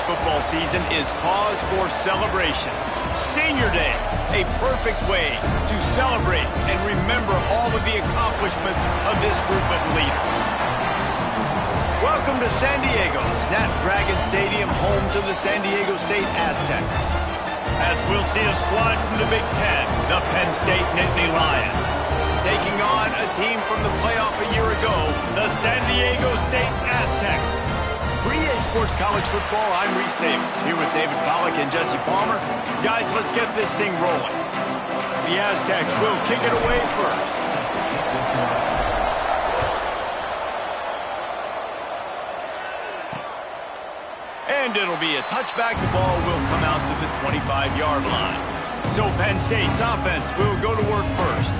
football season is cause for celebration. Senior Day, a perfect way to celebrate and remember all of the accomplishments of this group of leaders. Welcome to San Diego, Snapdragon Stadium, home to the San Diego State Aztecs. As we'll see a squad from the Big Ten, the Penn State Nittany Lions, taking on a team from the playoff a year ago, the San Diego State Aztecs. For EA Sports College Football, I'm Reese Davis, here with David Pollack and Jesse Palmer. Guys, let's get this thing rolling. The Aztecs will kick it away first. And it'll be a touchback. The ball will come out to the 25-yard line. So Penn State's offense will go to work first.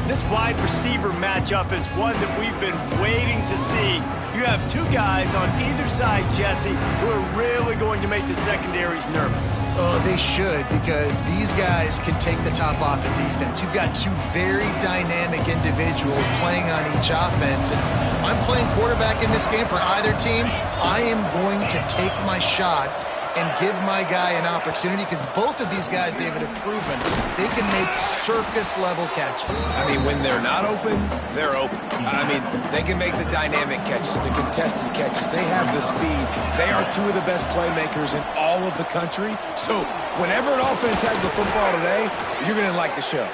This wide receiver matchup is one that we've been waiting to see. You have two guys on either side, Jesse, who are really going to make the secondaries nervous. Oh, they should, because these guys can take the top off of defense. You've got two very dynamic individuals playing on each offense. And if I'm playing quarterback in this game for either team, I am going to take my shots and give my guy an opportunity, because both of these guys, David, have proven they can make circus-level catches. I mean, when they're not open, they're open. I mean, they can make the dynamic catches, the contested catches. They have the speed. They are two of the best playmakers in all of the country. So whenever an offense has the football today, you're going to like the show.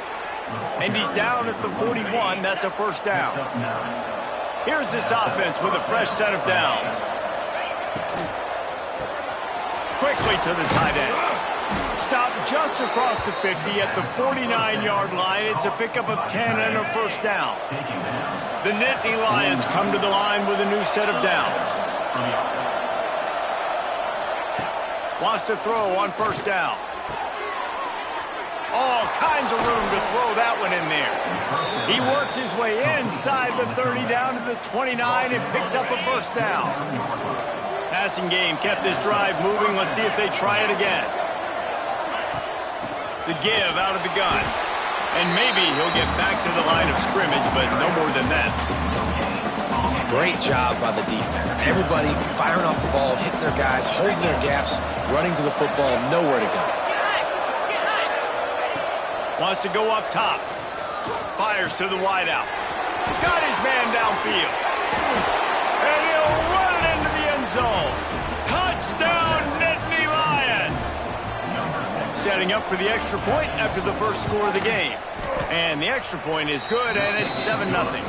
And he's down at the 41. That's a first down. Here's this offense with a fresh set of downs. Quickly to the tight end. Stop just across the 50 at the 49-yard line. It's a pickup of 10 and a first down. The Nittany Lions come to the line with a new set of downs. Wants to throw on first down. All kinds of room to throw that one in there. He works his way inside the 30 down to the 29 and picks up a first down. Passing game kept this drive moving. Let's see if they try it again. The give out of the gun. And maybe he'll get back to the line of scrimmage, but no more than that. Great job by the defense. Everybody firing off the ball, hitting their guys, holding their gaps, running to the football, nowhere to go. Wants to go up top. Fires to the wideout. Got his man downfield. And he'll run it into the end zone. Touchdown, Nittany Lions. Setting up for the extra point after the first score of the game. And the extra point is good, and it's 7-0.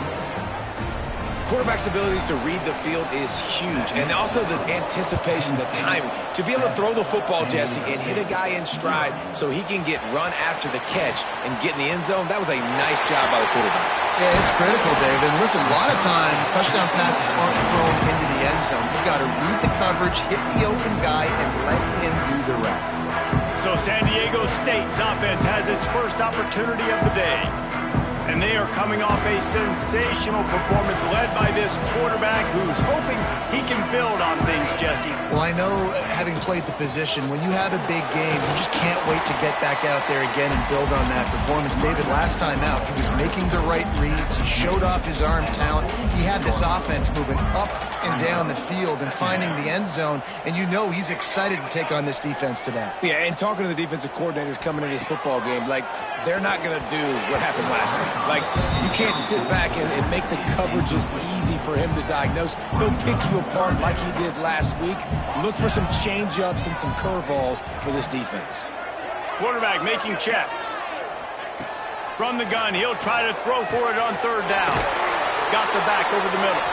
Quarterback's abilities to read the field is huge, and also the anticipation, the timing. To be able to throw the football, Jesse, and hit a guy in stride so he can get run after the catch and get in the end zone, that was a nice job by the quarterback. Yeah, it's critical, David. Listen, a lot of times touchdown passes aren't thrown into the end zone. You got to read the coverage, hit the open guy, and let him do the rest. So San Diego State's offense has its first opportunity of the day. And they are coming off a sensational performance led by this quarterback who's hoping he can build on things, Jesse. Well, I know, having played the position, when you have a big game, you just can't wait to get back out there again and build on that performance. David, last time out, he was making the right reads. He showed off his arm talent. He had this offense moving up and down the field and finding the end zone, and you know he's excited to take on this defense today. Yeah, and talking to the defensive coordinators coming into this football game, like, they're not going to do what happened last week. Like, you can't sit back and make the coverages easy for him to diagnose. He'll pick you apart like he did last week. Look for some change-ups and some curveballs for this defense. Quarterback making checks. From the gun, he'll try to throw for it on third down. Got the back over the middle.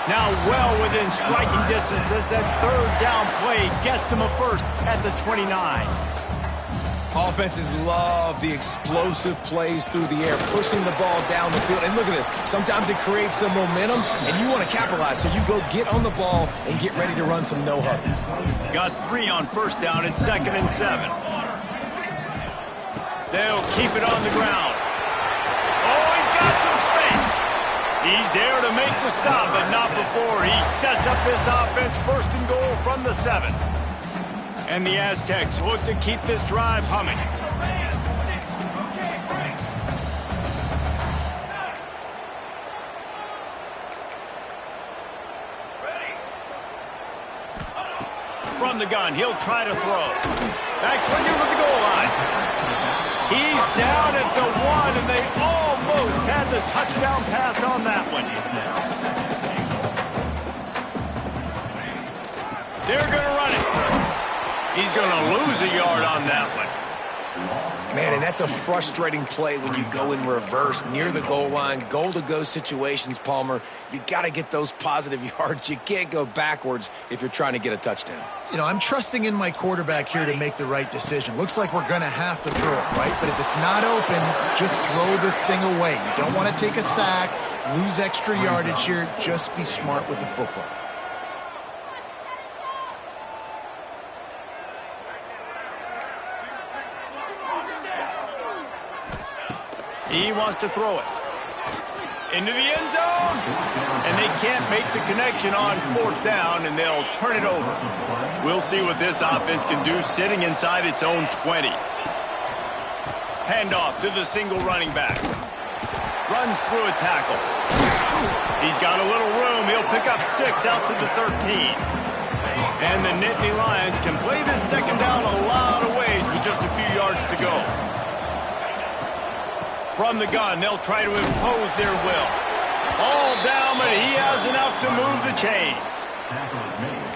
Now well within striking distance as that third down play gets him a first at the 29. Offenses love the explosive plays through the air, pushing the ball down the field. And look at this. Sometimes it creates some momentum, and you want to capitalize. So you go get on the ball and get ready to run some no-huddle. Got 3 on first down at 2nd and 7. They'll keep it on the ground. Oh, he's got some space. He's there to make the stop, but not before he sets up this offense 1st and goal from the 7. And the Aztecs look to keep this drive humming. From the gun, he'll try to throw. Back swinging for the goal line. He's down at the 1, and they almost had the touchdown pass on that one. They're going to run it. He's going to lose a yard on that one. Man, and that's a frustrating play when you go in reverse near the goal line, goal-to-go situations, Palmer. You got to get those positive yards. You can't go backwards if you're trying to get a touchdown. You know, I'm trusting in my quarterback here to make the right decision. Looks like we're going to have to throw it, right? But if it's not open, just throw this thing away. You don't want to take a sack, lose extra yardage here. Just be smart with the football. He wants to throw it into the end zone, and they can't make the connection on 4th down, and they'll turn it over. We'll see what this offense can do sitting inside its own 20. Handoff to the single running back. Runs through a tackle. He's got a little room. He'll pick up 6 out to the 13. And the Nittany Lions can play this second down a lot of ways with just a few yards to go. From the gun, they'll try to impose their will. All down, but he has enough to move the chains.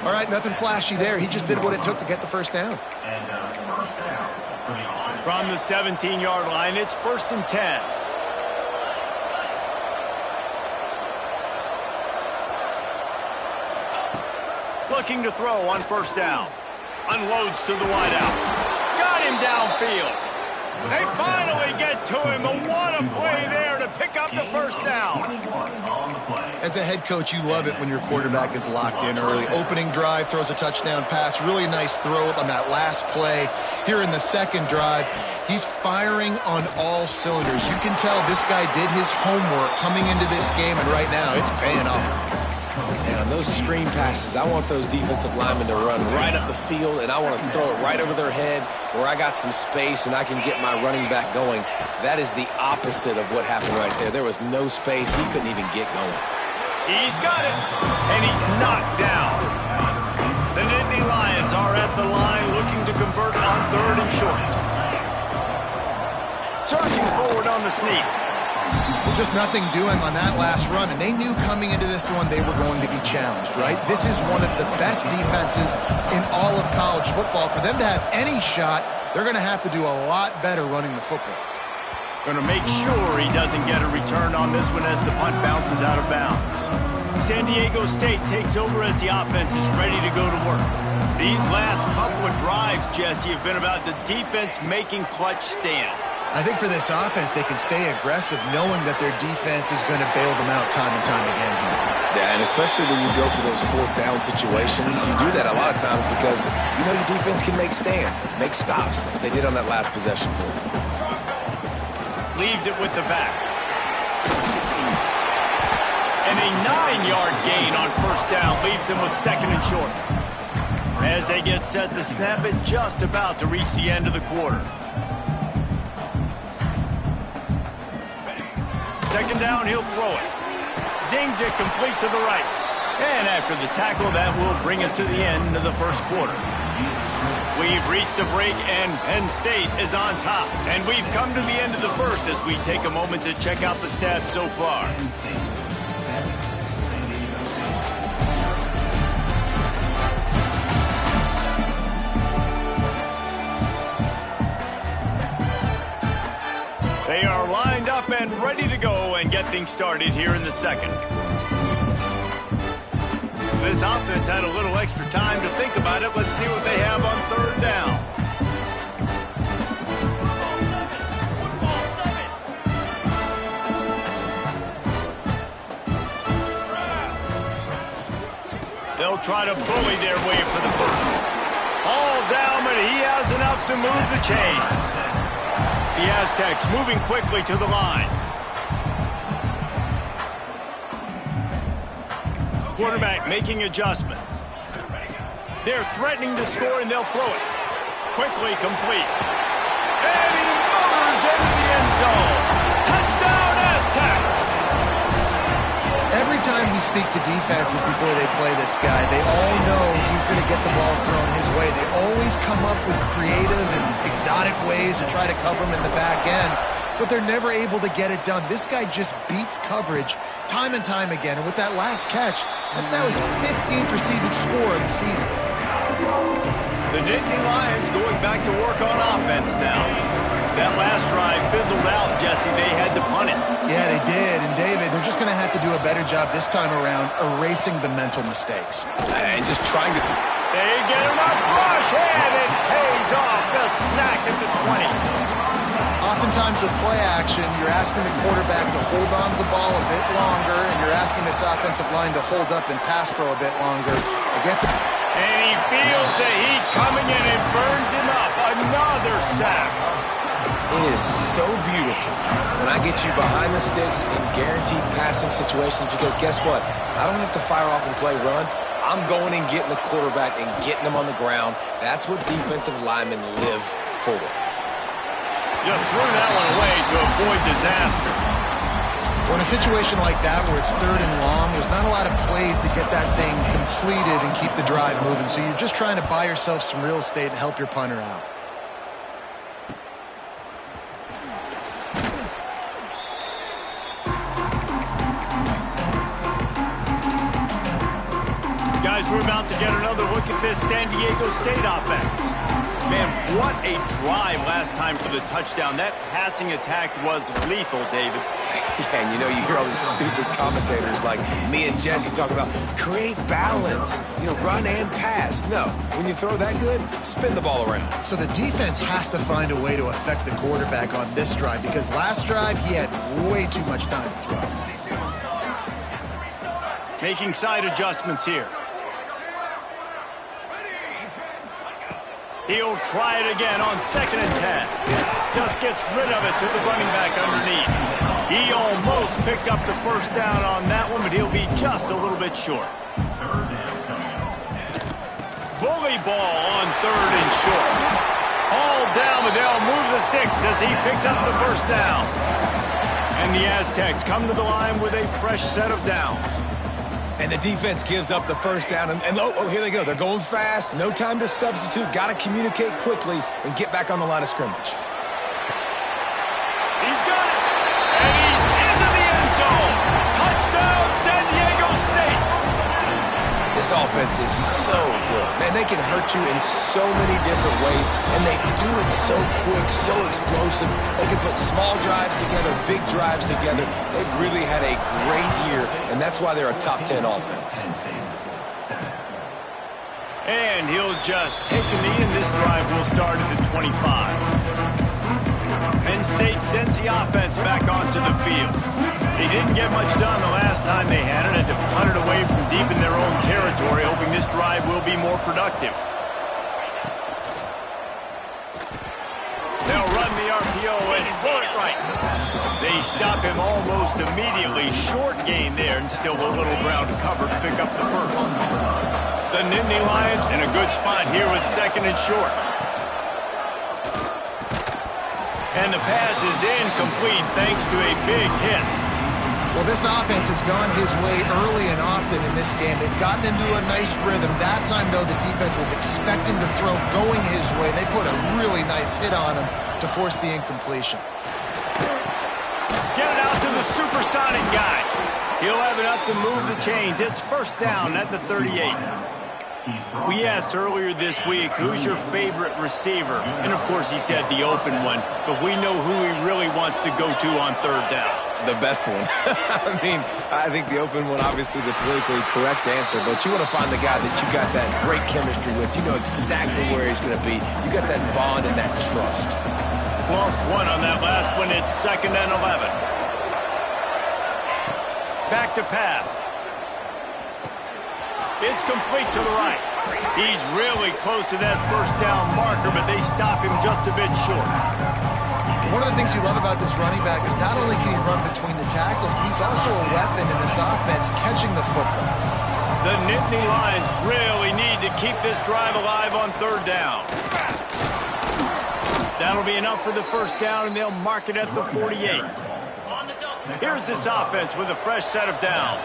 All right, nothing flashy there. He just did what it took to get the first down. From the 17-yard line, it's 1st and 10. Looking to throw on 1st down. Unloads to the wideout. Got him downfield. They finally get to him. And what a play there to pick up the 1st down. As a head coach, you love it when your quarterback is locked in early. Opening drive, throws a touchdown pass. Really nice throw on that last play. Here in the second drive, he's firing on all cylinders. You can tell this guy did his homework coming into this game, and right now it's paying off. And on those screen passes, I want those defensive linemen to run right up the field, and I want to throw it right over their head where I got some space and I can get my running back going. That is the opposite of what happened right there. There was no space. He couldn't even get going. He's got it, and he's knocked down. The Nittany Lions are at the line looking to convert on 3rd and short. Surging forward on the sneak. Just nothing doing on that last run, and they knew coming into this one they were going to be challenged, right? This is one of the best defenses in all of college football. For them to have any shot, they're going to have to do a lot better running the football. Going to make sure he doesn't get a return on this one as the punt bounces out of bounds. San Diego State takes over as the offense is ready to go to work. These last couple of drives, Jesse, have been about the defense making clutch stand. I think for this offense, they can stay aggressive knowing that their defense is going to bail them out time and time again here. Yeah, and especially when you go for those 4th down situations, you do that a lot of times because you know your defense can make stands, make stops. They did on that last possession for them. Leaves it with the back. And a 9-yard gain on 1st down leaves them with 2nd and short. As they get set to snap it, just about to reach the end of the quarter. 2nd down, he'll throw it. Zings it complete to the right. And after the tackle, that will bring us to the end of the 1st quarter. We've reached a break, and Penn State is on top. And we've come to the end of the 1st as we take a moment to check out the stats so far. They are lined up and ready to go and get things started here in the 2nd. This offense had a little extra time to think about it. Let's see what they have on 3rd down. They'll try to bully their way for the 1st. All down, but he has enough to move the chains. The Aztecs moving quickly to the line. Quarterback making adjustments. They're threatening to score, and they'll throw it. Quickly complete. And he motors into the end zone. Touchdown, Aztecs! Every time we speak to defenses before they play this guy, they all know he's going to get the ball thrown come up with creative and exotic ways to try to cover him in the back end, but they're never able to get it done. This guy just beats coverage time and time again. And with that last catch, that's now his 15th receiving score of the season. The Nittany Lions going back to work on offense now. That last drive fizzled out, Jesse. They had to punt it. Yeah, they did. And David, they're just going to have to do a better job this time around erasing the mental mistakes. And just trying to... They get him up rush, and it pays off. The sack at the 20. Oftentimes with play action, you're asking the quarterback to hold on to the ball a bit longer, and you're asking this offensive line to hold up and pass pro a bit longer against the... And he feels the heat coming in and burns him up. Another sack. It is so beautiful when I get you behind the sticks in guaranteed passing situations, because guess what? I don't have to fire off and play run. I'm going and getting the quarterback and getting him on the ground. That's what defensive linemen live for. Just threw that one away to avoid disaster. Well, in a situation like that where it's 3rd and long, there's not a lot of plays to get that thing completed and keep the drive moving. So you're just trying to buy yourself some real estate and help your punter out. Guys, we're about to get another look at this San Diego State offense. Man, what a drive last time for the touchdown. That passing attack was lethal, David. Yeah, and you know, you hear all these stupid commentators like me and Jesse talking about create balance, you know, run and pass. No, when you throw that good, spin the ball around. So the defense has to find a way to affect the quarterback on this drive, because last drive he had way too much time to throw. Making side adjustments here. He'll try it again on 2nd and 10. Just gets rid of it to the running back underneath. He almost picked up the first down on that one, but he'll be just a little bit short. Bully ball on 3rd and short. All down, but they'll move the sticks as he picks up the first down. And the Aztecs come to the line with a fresh set of downs. And the defense gives up the first down. And oh, here they go. They're going fast. No time to substitute. Got to communicate quickly and get back on the line of scrimmage. He's got it. And he's into the end zone. Touchdown, San Diego State. This offense is so good. Man, they can hurt you in so many different ways, and they do it so quick, so explosive. They can put small drives together, big drives together. They've really had a great year, and that's why they're a top 10 offense. And he'll just take a knee, and this drive will start at the 25. Penn State sends the offense back onto the field. They didn't get much done the last time they had it, and to punt it away from deep in their own territory, hoping this drive will be more productive. They'll run the RPO and pull it right. They stop him almost immediately. Short gain there, and still a little ground to cover to pick up the first. The Nittany Lions in a good spot here with 2nd and short. And the pass is incomplete thanks to a big hit. Well, this offense has gone his way early and often in this game. They've gotten into a nice rhythm. That time, though, the defense was expecting the throw going his way. They put a really nice hit on him to force the incompletion. Get it out to the supersonic guy. He'll have enough to move the chains. It's first down at the 38. We asked earlier this week, who's your favorite receiver? And, of course, he said the open one. But we know who he really wants to go to on 3rd down. The best one. I mean, I think the open one, obviously the politically correct answer, but you want to find the guy that you got that great chemistry with. You know exactly where he's going to be. You got that bond and that trust. Lost one on that last one. It's 2nd and 11. Back to pass. It's complete to the right. He's really close to that first down marker, but they stop him just a bit short. One of the things you love about this running back is not only can he run between the tackles, but he's also a weapon in this offense catching the football. The Nittany Lions really need to keep this drive alive on 3rd down. That'll be enough for the first down, and they'll mark it at the 48. Here's this offense with a fresh set of downs.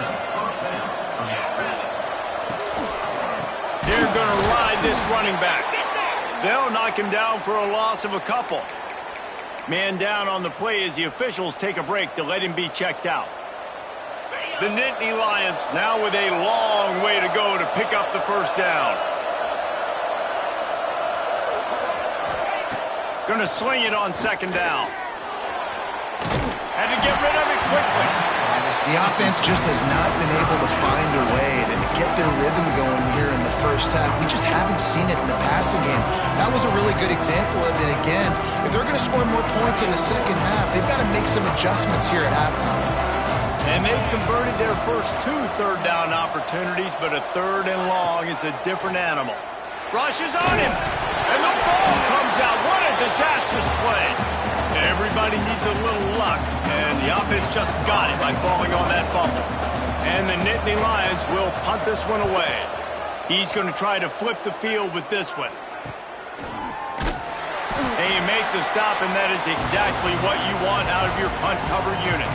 They're going to ride this running back. They'll knock him down for a loss of a couple. Man down on the play as the officials take a break to let him be checked out. The Nittany Lions now with a long way to go to pick up the first down. Going to sling it on second down. Had to get rid of it quickly. The offense just has not been able to find a way to get their rhythm going here in the first half. We just haven't seen it in the passing game. That was a really good example of it again. If they're going to score more points in the second half, they've got to make some adjustments here at halftime. And they've converted their first 2 third-down opportunities, but a third and long is a different animal. Rushes on him, and the ball comes out. What a disastrous play. Everybody needs a little luck, and the offense just got it by falling on that fumble. And the Nittany Lions will punt this one away. He's going to try to flip the field with this one. And you make the stop, and that is exactly what you want out of your punt cover unit.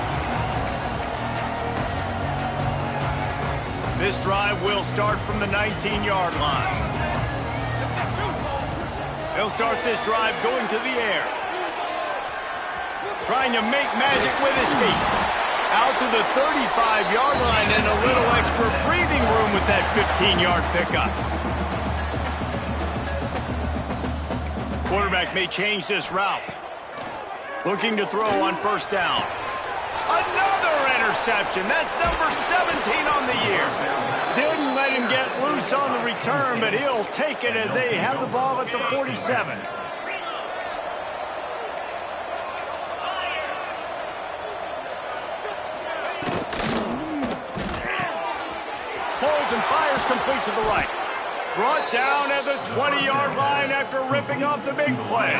This drive will start from the 19-yard line. He'll start this drive going to the air. Trying to make magic with his feet. Out to the 35-yard line and a little extra breathing room with that 15-yard pickup. Quarterback may change this route. Looking to throw on first down. Another interception. That's number 17 on the year. Didn't let him get loose on the return, but he'll take it as they have the ball at the 47. Holds and fires complete to the right. Brought down at the 20-yard line after ripping off the big play.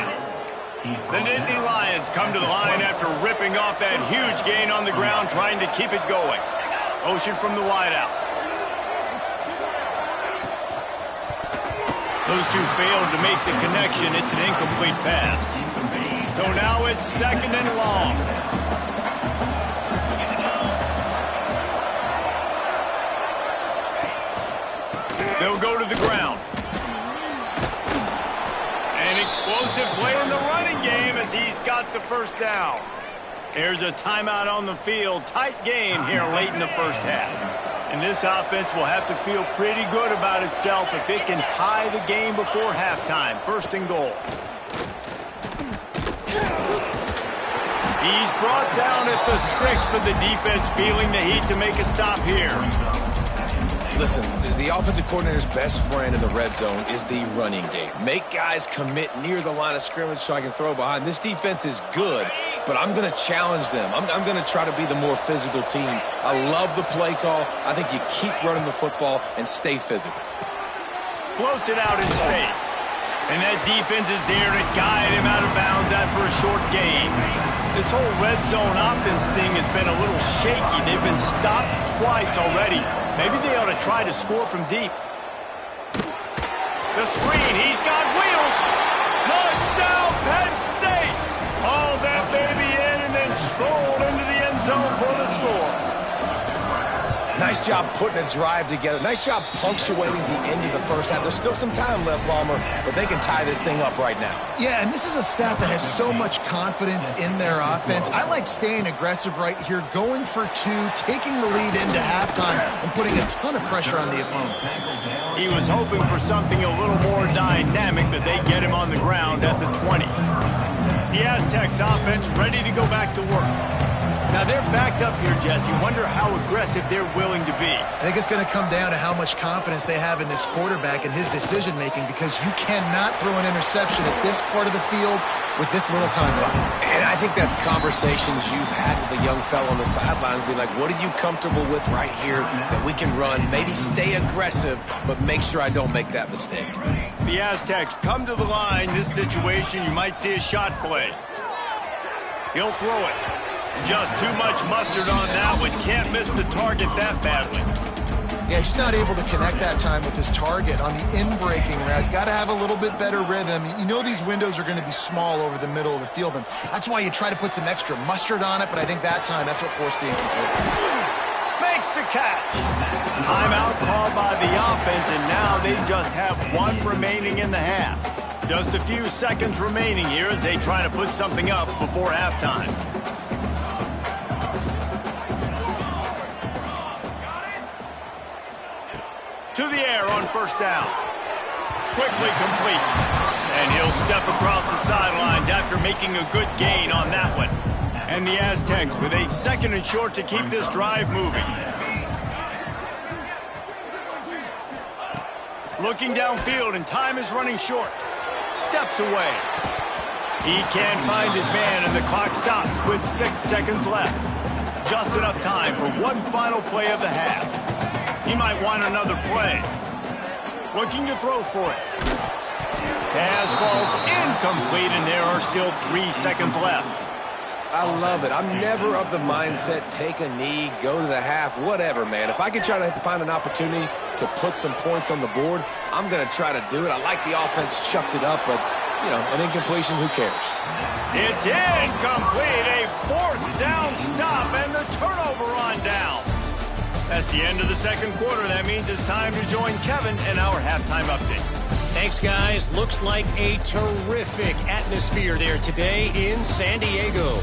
The Nittany Lions come to the line after ripping off that huge gain on the ground, trying to keep it going. Motion from the wideout. Those two failed to make the connection. It's an incomplete pass. So now it's second and long. They'll go to the ground. An explosive play in the running game as he's got the first down. There's a timeout on the field. Tight game here late in the first half. And this offense will have to feel pretty good about itself if it can tie the game before halftime. First and goal. He's brought down at the 6, but the defense feeling the heat to make a stop here. Listen, the offensive coordinator's best friend in the red zone is the running game. Make guys commit near the line of scrimmage so I can throw behind. This defense is good, but I'm going to challenge them. I'm going to try to be the more physical team. I love the play call. I think you keep running the football and stay physical. Floats it out in space. And that defense is there to guide him out of bounds after a short gain. This whole red zone offense thing has been a little shaky. They've been stopped twice already. Maybe they ought to try to score from deep. The screen, he's got wheels. Touchdown, Penn State. Haul that baby in and then strolled into the end zone for the score. Nice job putting a drive together. Nice job punctuating the end of the first half. There's still some time left, Palmer, but they can tie this thing up right now. Yeah, and this is a staff that has so much confidence in their offense. I like staying aggressive right here, going for 2, taking the lead into halftime, and putting a ton of pressure on the opponent. He was hoping for something a little more dynamic, but they get him on the ground at the 20. The Aztecs offense ready to go back to work. Now they're backed up here, Jesse. Wonder how aggressive they're willing to be. I think it's going to come down to how much confidence they have in this quarterback and his decision-making, because you cannot throw an interception at this part of the field with this little time left. And I think that's conversations you've had with the young fellow on the sidelines. Be like, what are you comfortable with right here that we can run? Maybe stay aggressive, but make sure I don't make that mistake. The Aztecs come to the line. This situation, you might see a shot play. He'll throw it. Just too much mustard on that one. Can't miss the target that badly. Yeah, he's not able to connect that time with his target on the in-breaking route. You got to have a little bit better rhythm. You know these windows are going to be small over the middle of the field, and that's why you try to put some extra mustard on it, but I think that time that's what forced the incomplete. Makes the catch. Timeout called by the offense, and now they just have 1 remaining in the half. Just a few seconds remaining here as they try to put something up before halftime. To the air on first down. Quickly complete. And he'll step across the sidelines after making a good gain on that one. And the Aztecs with a 2nd and short to keep this drive moving. Looking downfield, and time is running short. Steps away. He can't find his man, and the clock stops with 6 seconds left. Just enough time for one final play of the half. He might want another play. Looking to throw for it. Pass falls incomplete, and there are still 3 seconds left. I love it. I'm never of the mindset, take a knee, go to the half, whatever, man. If I can try to find an opportunity to put some points on the board, I'm going to try to do it. I like the offense chucked it up, but, you know, an incompletion, who cares? It's incomplete, a 4th down stop, and the turnover on downs. That's the end of the 2nd quarter. That means it's time to join Kevin in our halftime update. Thanks, guys. Looks like a terrific atmosphere there today in San Diego.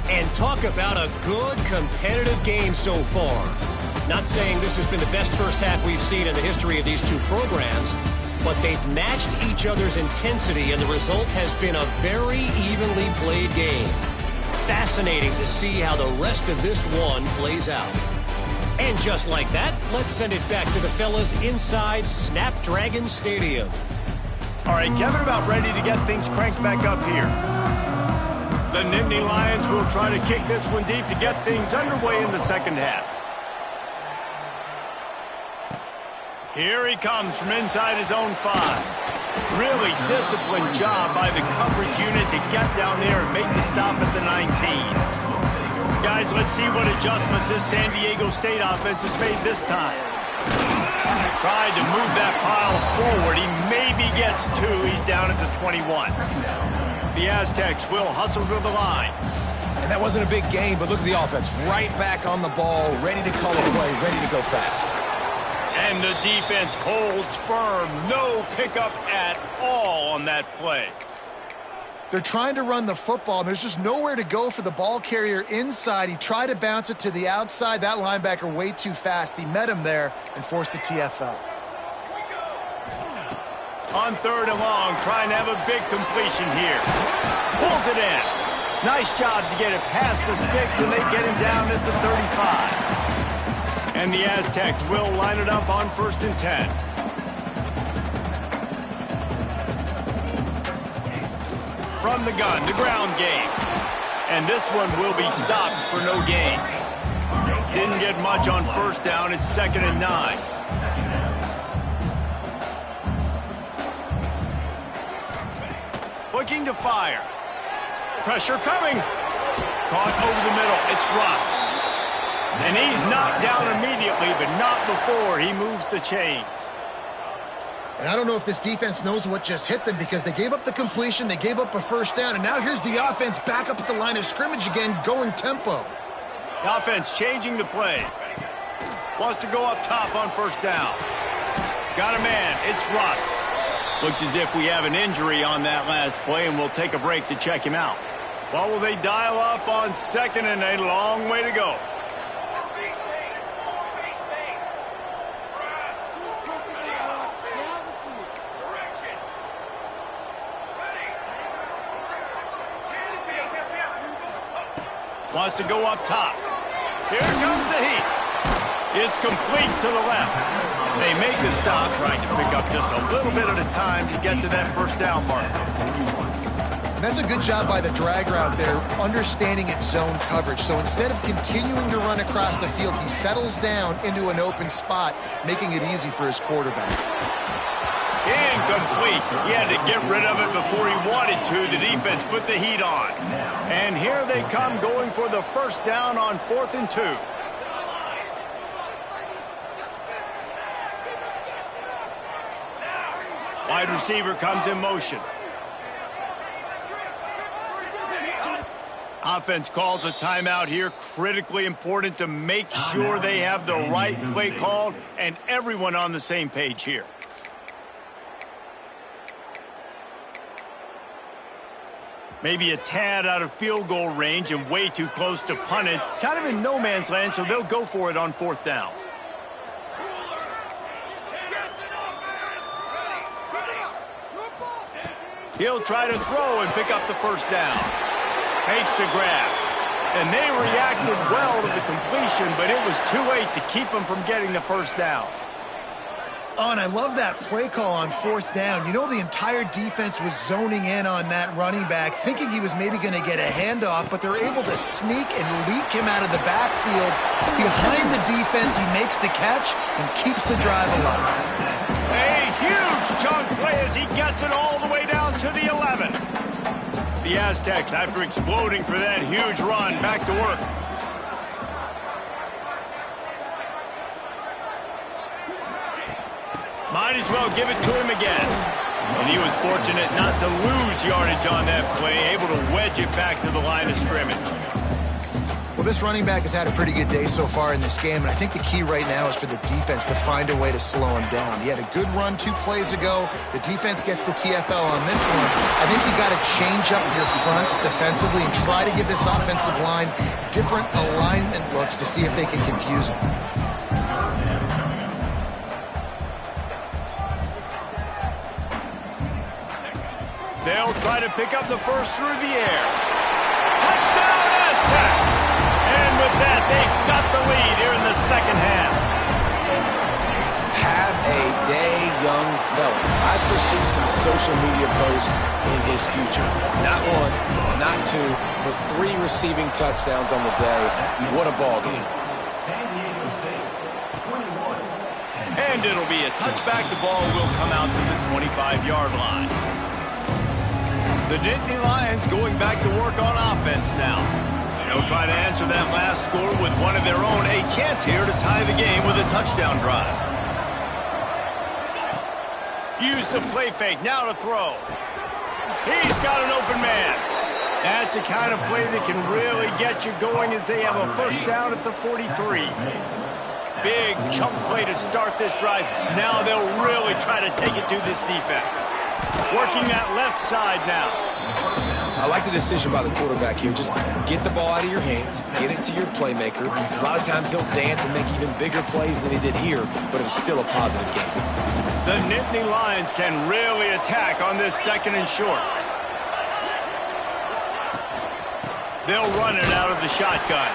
And talk about a good competitive game so far. Not saying this has been the best first half we've seen in the history of these two programs, but they've matched each other's intensity, and the result has been a very evenly played game. Fascinating to see how the rest of this one plays out. And just like that, let's send it back to the fellas inside Snapdragon Stadium. All right, Kevin, about ready to get things cranked back up here. The Nittany Lions will try to kick this one deep to get things underway in the 2nd half. Here he comes from inside his own 5. Really disciplined job by the coverage unit to get down there and make the stop at the 19. Guys, let's see what adjustments this San Diego State offense has made this time. Tried to move that pile forward. He maybe gets 2. He's down at the 21. The Aztecs will hustle to the line. And that wasn't a big gain, but look at the offense. Right back on the ball, ready to call a play, ready to go fast. And the defense holds firm. No pickup at all on that play. They're trying to run the football, and there's just nowhere to go for the ball carrier inside. He tried to bounce it to the outside. That linebacker way too fast. He met him there and forced the TFL. On 3rd and long, trying to have a big completion here. Pulls it in. Nice job to get it past the sticks, and they get him down at the 35. And the Aztecs will line it up on 1st and 10. From the gun, the ground game. And this one will be stopped for no gain. Didn't get much on 1st down. It's 2nd and 9. Looking to fire. Pressure coming. Caught over the middle. It's Russ. And he's knocked down immediately, but not before he moves the chains. And I don't know if this defense knows what just hit them, because they gave up the completion, they gave up a 1st down, and now here's the offense back up at the line of scrimmage again, going tempo. The offense changing the play. Wants to go up top on 1st down. Got a man. It's Russ. Looks as if we have an injury on that last play, and we'll take a break to check him out. Well, will they dial up on 2nd and a long way to go? Wants to go up top. Here comes the heat. It's complete to the left. They make the stop, trying to pick up just a little bit at a time to get to that 1st down mark. And that's a good job by the drag route there, understanding its zone coverage. So instead of continuing to run across the field, he settles down into an open spot, making it easy for his quarterback. Incomplete. He had to get rid of it before he wanted to. The defense put the heat on. And here they come, going for the 1st down on 4th and 2. Wide receiver comes in motion. Offense calls a timeout here. Critically important to make sure they have the right play called and everyone on the same page here. Maybe a tad out of field goal range and way too close to punt it. Kind of in no man's land, so they'll go for it on 4th down. He'll try to throw and pick up the 1st down. Makes the grab. And they reacted well to the completion, but it was too late to keep them from getting the 1st down. Oh, and I love that play call on 4th down. You know, the entire defense was zoning in on that running back, thinking he was maybe going to get a handoff, but they're able to sneak and leak him out of the backfield. Behind the defense, he makes the catch and keeps the drive alive. A huge chunk play as he gets it all the way down to the 11. The Aztecs, after exploding for that huge run, back to work. Might as well give it to him again. And he was fortunate not to lose yardage on that play, able to wedge it back to the line of scrimmage. Well, this running back has had a pretty good day so far in this game, and I think the key right now is for the defense to find a way to slow him down. He had a good run 2 plays ago. The defense gets the TFL on this one. I think you got to change up your fronts defensively and try to give this offensive line different alignment looks to see if they can confuse him. They'll try to pick up the 1st through the air. Touchdown, Aztecs! And with that, they've got the lead here in the 2nd half. Have a day, young fella. I foresee some social media posts in his future. Not 1, not 2, but 3 receiving touchdowns on the day. What a ball game. And it'll be a touchback. The ball will come out to the 25-yard line. The Nittany Lions going back to work on offense now. They'll try to answer that last score with one of their own. A chance here to tie the game with a touchdown drive. Use the play fake, now to throw. He's got an open man. That's the kind of play that can really get you going as they have a 1st down at the 43. Big chunk play to start this drive. Now they'll really try to take it to this defense. Working that left side now. I like the decision by the quarterback here. Just get the ball out of your hands, get it to your playmaker. A lot of times he'll dance and make even bigger plays than he did here, but it was still a positive game. The Nittany Lions can really attack on this 2nd and short. They'll run it out of the shotgun.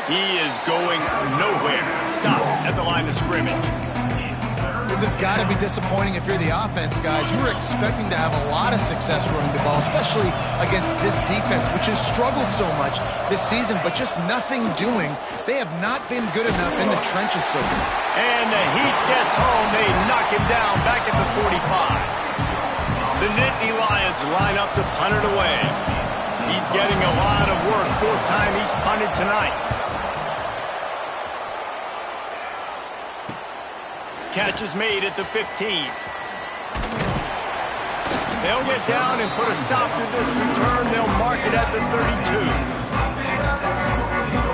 He is going nowhere. Stop at the line of scrimmage. This has got to be disappointing if you're the offense, guys. You were expecting to have a lot of success running the ball, especially against this defense, which has struggled so much this season, but just nothing doing. They have not been good enough in the trenches so far. And the heat gets home. They knock him down back at the 45. The Nittany Lions line up to punt it away. He's getting a lot of work. 4th time he's punted tonight. Catch is made at the 15. They'll get down and put a stop to this return. They'll mark it at the 32.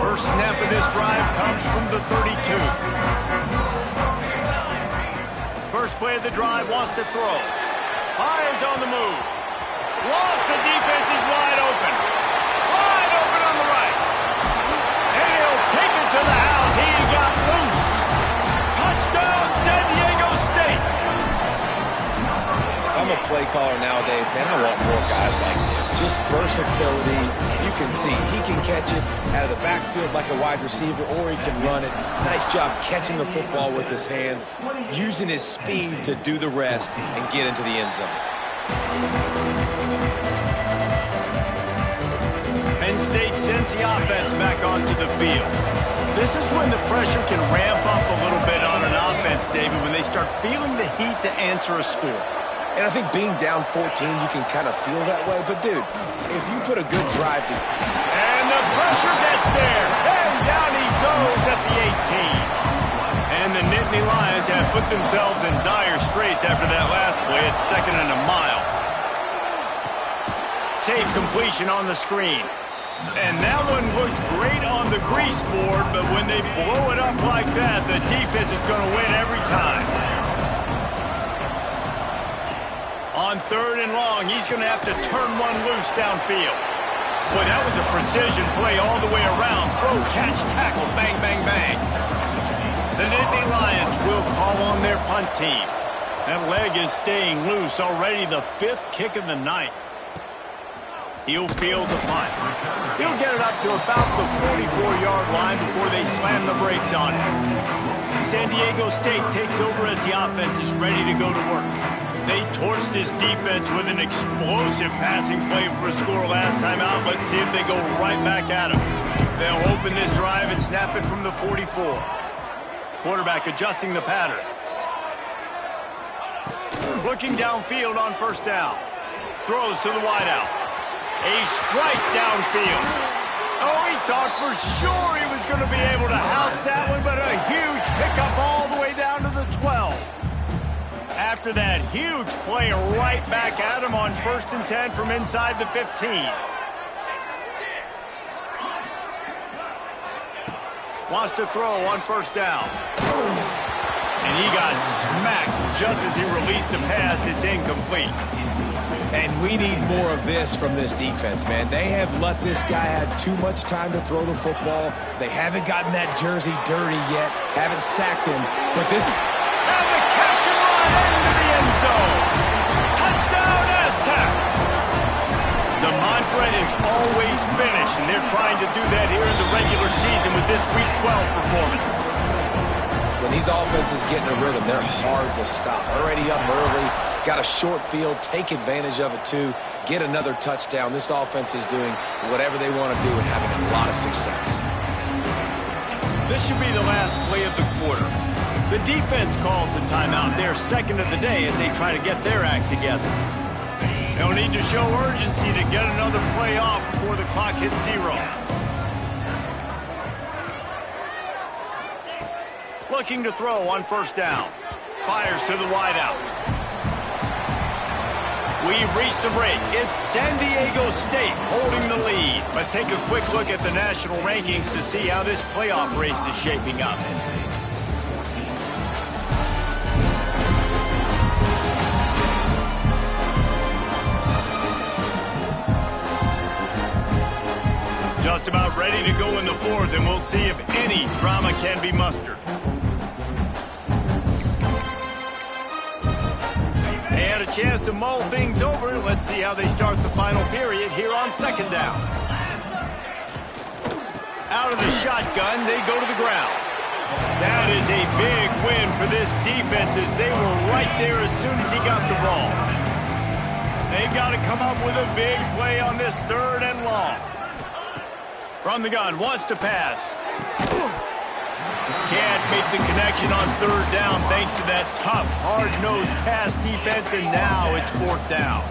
First snap of this drive comes from the 32. First play of the drive, wants to throw. Lions on the move. Lost, the defense is wide open. Wide open on the right. And he'll take it to the house. He got loose. Touchdown, San Diego State. If I'm a play caller nowadays, man, I want more guys like this. Just versatility. You can see he can catch it out of the backfield like a wide receiver, or he can run it. Nice job catching the football with his hands, using his speed to do the rest and get into the end zone. Penn State sends the offense back onto the field. This is when the pressure can ramp up a little bit on an offense, David, when they start feeling the heat to answer a score. And I think being down 14, you can kind of feel that way. But, dude, if you put a good drive to... And the pressure gets there. And down he goes at the 18. And the Nittany Lions have put themselves in dire straits after that last play at 2nd and a mile. Safe completion on the screen. And that one looked great on the grease board, but when they blow it up like that, the defense is going to win every time. On 3rd and long, he's going to have to turn one loose downfield. Boy, that was a precision play all the way around. Throw, catch, tackle, bang, bang, bang. The Nittany Lions will call on their punt team. That leg is staying loose, already the 5th kick of the night. He'll field the punt. He'll get it up to about the 44-yard line before they slam the brakes on it. San Diego State takes over as the offense is ready to go to work. They torched this defense with an explosive passing play for a score last time out. Let's see if they go right back at them. They'll open this drive and snap it from the 44. Quarterback adjusting the pattern. Looking downfield on 1st down. Throws to the wideout. A strike downfield. Oh, he thought for sure he was going to be able to house that one, but a huge pickup all the way down to the 12. After that huge play right back at him on 1st and 10 from inside the 15. Wants to throw on 1st down. And he got smacked just as he released the pass. It's incomplete. And we need more of this from this defense, man. They have let this guy have too much time to throw the football. They haven't gotten that jersey dirty yet, haven't sacked him. But this... And the catch and run into the end zone. Touchdown, Aztecs. The mantra is always finish, and they're trying to do that here in the regular season with this Week 12 performance. When these offenses get in a rhythm, they're hard to stop. Already up early, got a short field, take advantage of it too, get another touchdown. This offense is doing whatever they want to do and having a lot of success. This should be the last play of the quarter. The defense calls the timeout, their 2nd of the day, as they try to get their act together. They'll need to show urgency to get another play off before the clock hits 0. Looking to throw on 1st down. Fires to the wideout. We've reached the break. It's San Diego State holding the lead. Let's take a quick look at the national rankings to see how this playoff race is shaping up. Just about ready to go in the 4th, and we'll see if any drama can be mustered. They had a chance to mull things over. Let's see how they start the final period here on 2nd down. Out of the shotgun, they go to the ground. That is a big win for this defense as they were right there as soon as he got the ball. They've got to come up with a big play on this 3rd and long. From the gun, wants to pass. Can't make the connection on 3rd down thanks to that tough, hard-nosed pass defense, and now it's 4th down.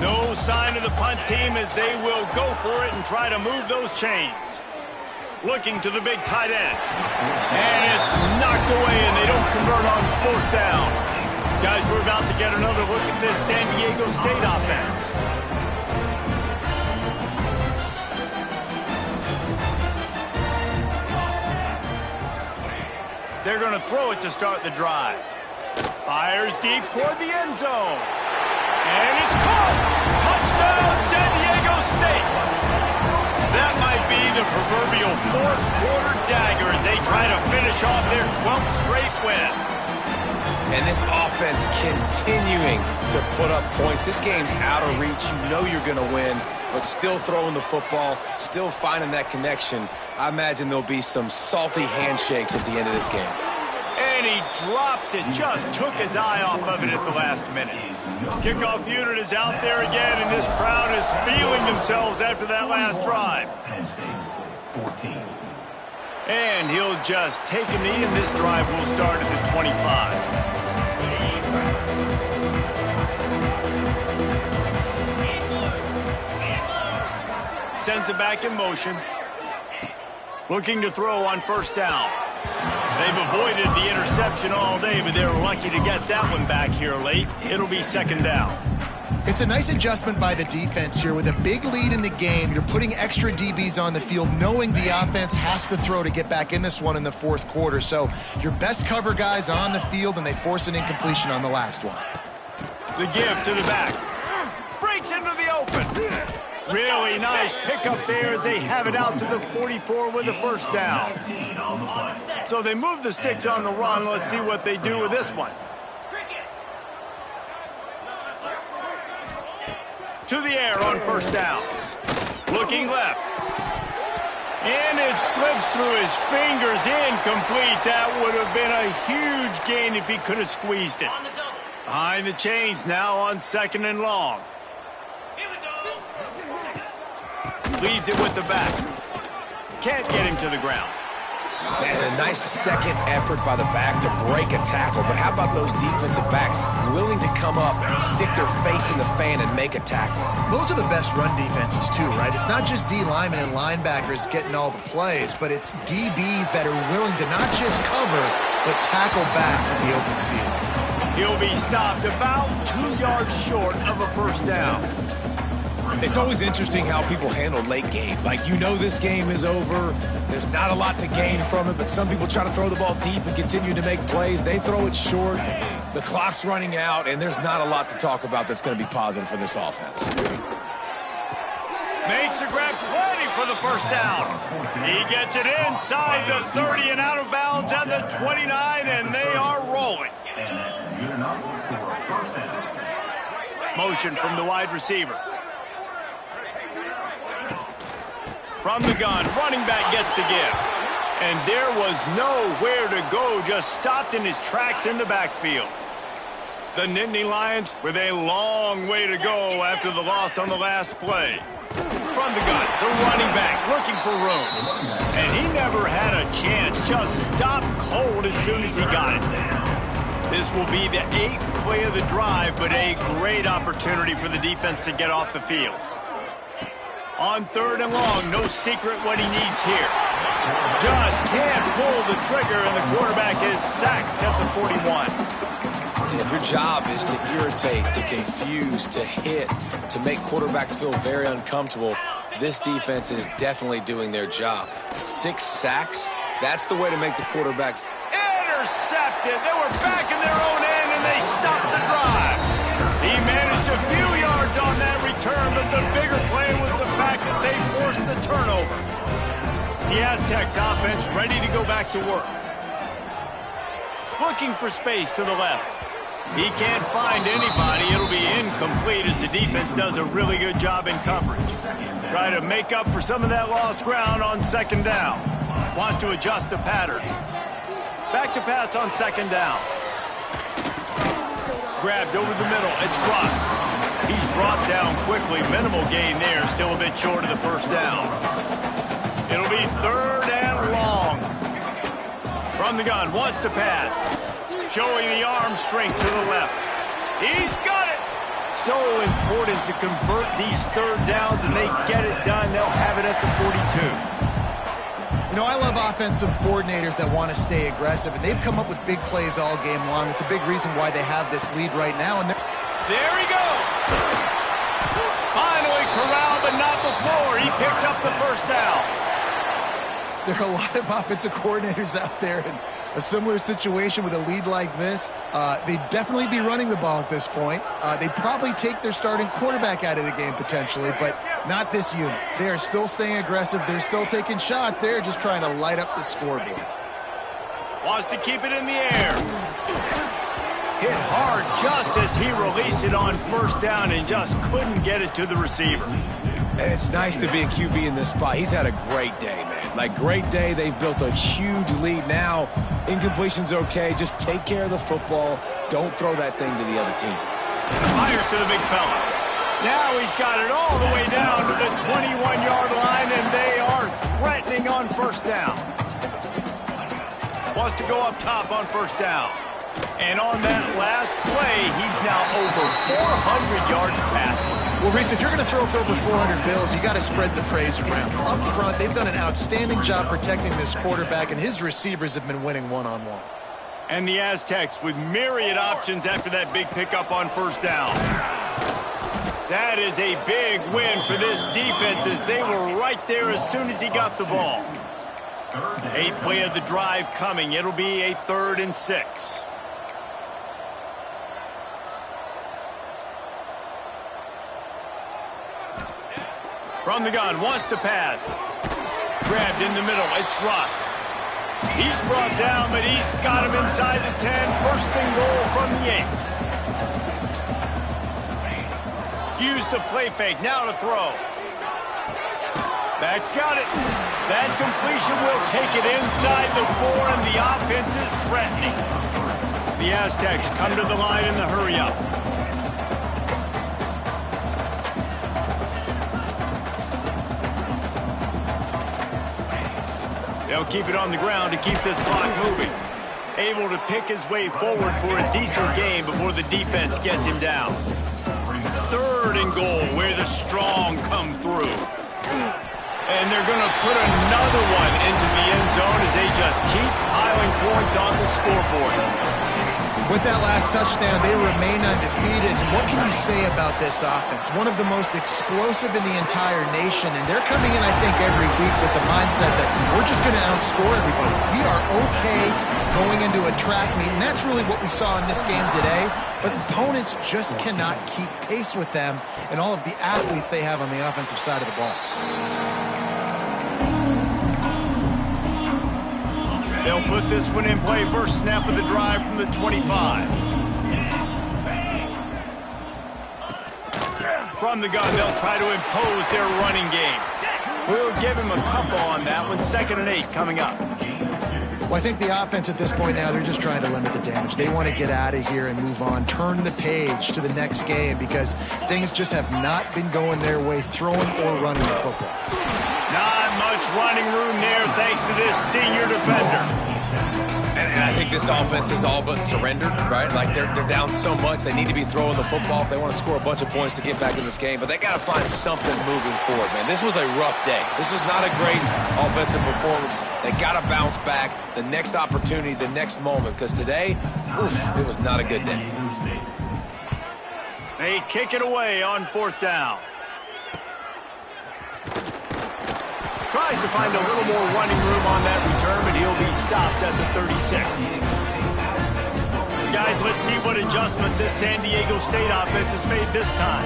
No sign of the punt team as they will go for it and try to move those chains. Looking to the big tight end. And it's knocked away, and they don't convert on 4th down. Guys, we're about to get another look at this San Diego State offense. They're going to throw it to start the drive. Fires deep toward the end zone. And it's caught! Touchdown, San Diego State! That might be the proverbial 4th quarter dagger as they try to finish off their 12th straight win. And this offense continuing to put up points. This game's out of reach. You know you're going to win, but still throwing the football, still finding that connection. I imagine there'll be some salty handshakes at the end of this game. And he drops it. Just took his eye off of it at the last minute. Kickoff unit is out there again, and this crowd is feeling themselves after that last drive. And he'll just take a knee, and this drive will start at the 25. Sends it back in motion. Looking to throw on 1st down. They've avoided the interception all day, but they're lucky to get that one back here late. It'll be 2nd down. It's a nice adjustment by the defense here. With a big lead in the game, you're putting extra DBs on the field, knowing the offense has to throw to get back in this one in the 4th quarter. So your best cover guys on the field, and they force an incompletion on the last one. The give to the back. Breaks into the open. Really nice pickup there as they have it out to the 44 with the first down. So they move the sticks on the run. Let's see what they do with this one. To the air on first down. Looking left. And it slips through his fingers, incomplete. That would have been a huge gain if he could have squeezed it. Behind the chains now on 2nd and long. Leaves it with the back. Can't get him to the ground. Man, a nice second effort by the back to break a tackle. But how about those defensive backs willing to come up, stick their face in the fan, and make a tackle? Those are the best run defenses, too, right? It's not just D linemen and linebackers getting all the plays, but it's DBs that are willing to not just cover, but tackle backs in the open field. He'll be stopped about 2 yards short of a first down. It's always interesting how people handle late game. Like, you know this game is over. There's not a lot to gain from it, but some people try to throw the ball deep and continue to make plays. They throw it short. The clock's running out, and there's not a lot to talk about that's going to be positive for this offense. Makes the grab plenty for the first down. He gets it inside the 30 and out of bounds at the 29, and they are rolling. Motion from the wide receiver. From the gun, running back gets the give. And there was nowhere to go, just stopped in his tracks in the backfield. The Nittany Lions with a long way to go after the loss on the last play. From the gun, the running back looking for room. And he never had a chance, just stopped cold as soon as he got it. This will be the 8th play of the drive, but a great opportunity for the defense to get off the field. On 3rd and long, no secret what he needs here. Just can't pull the trigger, and the quarterback is sacked at the 41. If your job is to irritate, to confuse, to hit, to make quarterbacks feel very uncomfortable, this defense is definitely doing their job. 6 sacks, that's the way to make the quarterback. Intercepted. They were back in their own end, and they stopped the drive. He managed a few yards on that return, but the bigger play was the fact that they forced the turnover. The Aztecs offense ready to go back to work. Looking for space to the left. He can't find anybody. It'll be incomplete as the defense does a really good job in coverage. Try to make up for some of that lost ground on 2nd down. Wants to adjust the pattern. Back to pass on 2nd down. Grabbed over the middle. It's Russ. He's brought down quickly. Minimal gain there. Still a bit short of the first down. It'll be 3rd and long. From the gun. Wants to pass. Showing the arm strength to the left. He's got it. So important to convert these 3rd downs, and they get it done. They'll have it at the 42. You know, I love offensive coordinators that want to stay aggressive, and they've come up with big plays all game long. It's a big reason why they have this lead right now. And there he goes. Finally corralled, but not before. He picks up the first down. There are a lot of offensive coordinators out there in a similar situation with a lead like this. They'd definitely be running the ball at this point. They'd probably take their starting quarterback out of the game potentially, but not this unit. They are still staying aggressive. They're still taking shots. They're just trying to light up the scoreboard. Wants to keep it in the air. Hit hard just as he released it on first down and just couldn't get it to the receiver. And it's nice to be a QB in this spot. He's had a great day, man. Like, great day. They've built a huge lead now. Incompletion's okay. Just take care of the football. Don't throw that thing to the other team. Fires to the big fella. Now he's got it all the way down to the 21-yard line, and they are threatening on first down. Wants to go up top on first down. And on that last play, he's now over 400 yards passing. Well, Reese, if you're going to throw for over 400 bills, you got to spread the praise around. Up front, they've done an outstanding job protecting this quarterback, and his receivers have been winning one-on-one. And the Aztecs with myriad options after that big pickup on first down. That is a big win for this defense as they were right there as soon as he got the ball. 8th play of the drive coming. It'll be a 3rd and 6. From the gun, wants to pass. Grabbed in the middle, it's Russ. He's brought down, but he's got him inside the 10. First and goal from the 8. Use the play fake, now to throw. Back's got it. That completion will take it inside the 4, and the offense is threatening. The Aztecs come to the line in the hurry-up. They'll keep it on the ground to keep this clock moving. Able to pick his way forward for a decent game before the defense gets him down. Third and goal, where the strong come through. And they're going to put another one into the end zone as they just keep piling points on the scoreboard. With that last touchdown, they remain undefeated. And what can you say about this offense? One of the most explosive in the entire nation. And they're coming in, I think, every week with the mindset that we're just going to outscore everybody. We are okay going into a track meet. And that's really what we saw in this game today. But opponents just cannot keep pace with them and all of the athletes they have on the offensive side of the ball. They'll put this one in play. First snap of the drive from the 25. From the gun, they'll try to impose their running game. We'll give him a couple on that one. 2nd and 8 coming up. Well, I think the offense at this point now, they're just trying to limit the damage. They want to get out of here and move on, turn the page to the next game because things just have not been going their way, throwing or running the football. Not much running room there thanks to this senior defender. And I think this offense is all but surrendered, right? Like they're down so much, they need to be throwing the football if they want to score a bunch of points to get back in this game. But they got to find something moving forward, man. This was a rough day. This was not a great offensive performance. They got to bounce back the next opportunity, the next moment, because today, it was not a good day. They kick it away on 4th down. Tries to find a little more running room on that return, but he'll be stopped at the 36. Guys, let's see what adjustments this San Diego State offense has made this time.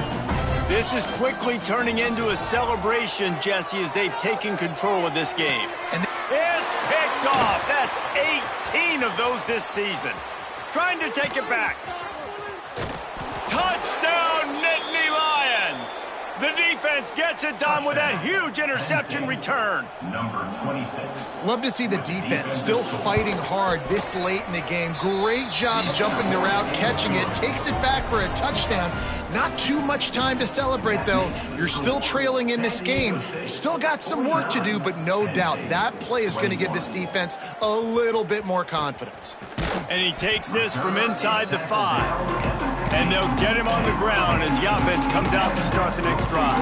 This is quickly turning into a celebration, Jesse, as they've taken control of this game. And it's picked off. That's 18 of those this season. Trying to take it back. Touchdown, Nittany Lions! The defense gets it done with that huge interception return. Number 26. Love to see the defense still fighting hard this late in the game. Great job jumping the route, catching it, takes it back for a touchdown. Not too much time to celebrate, though. You're still trailing in this game. You still got some work to do, but no doubt that play is going to give this defense a little bit more confidence. And he takes this from inside the 5. And they'll get him on the ground as the offense comes out to start the next drive.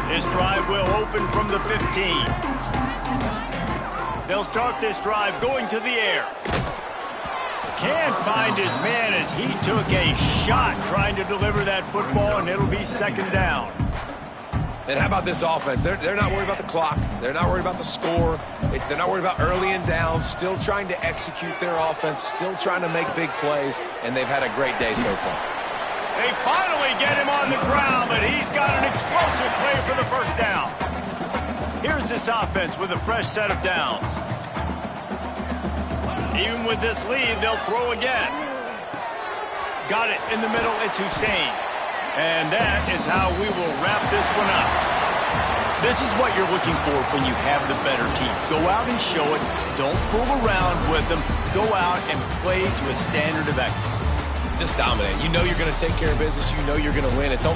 This drive will open from the 15. They'll start this drive going to the air. Can't find his man as he took a shot trying to deliver that football, and it'll be 2nd down. And how about this offense? They're not worried about the clock. They're not worried about the score. They're not worried about early and down. Still trying to execute their offense. Still trying to make big plays. And they've had a great day so far. They finally get him on the ground, but he's got an explosive play for the first down. Here's this offense with a fresh set of downs. Even with this lead, they'll throw again. Got it in the middle. It's Hussein. And that is how we will wrap this one up. This is what you're looking for when you have the better team. Go out and show it. Don't fool around with them. Go out and play to a standard of excellence. Just dominate. You know you're going to take care of business. You know you're going to win. It's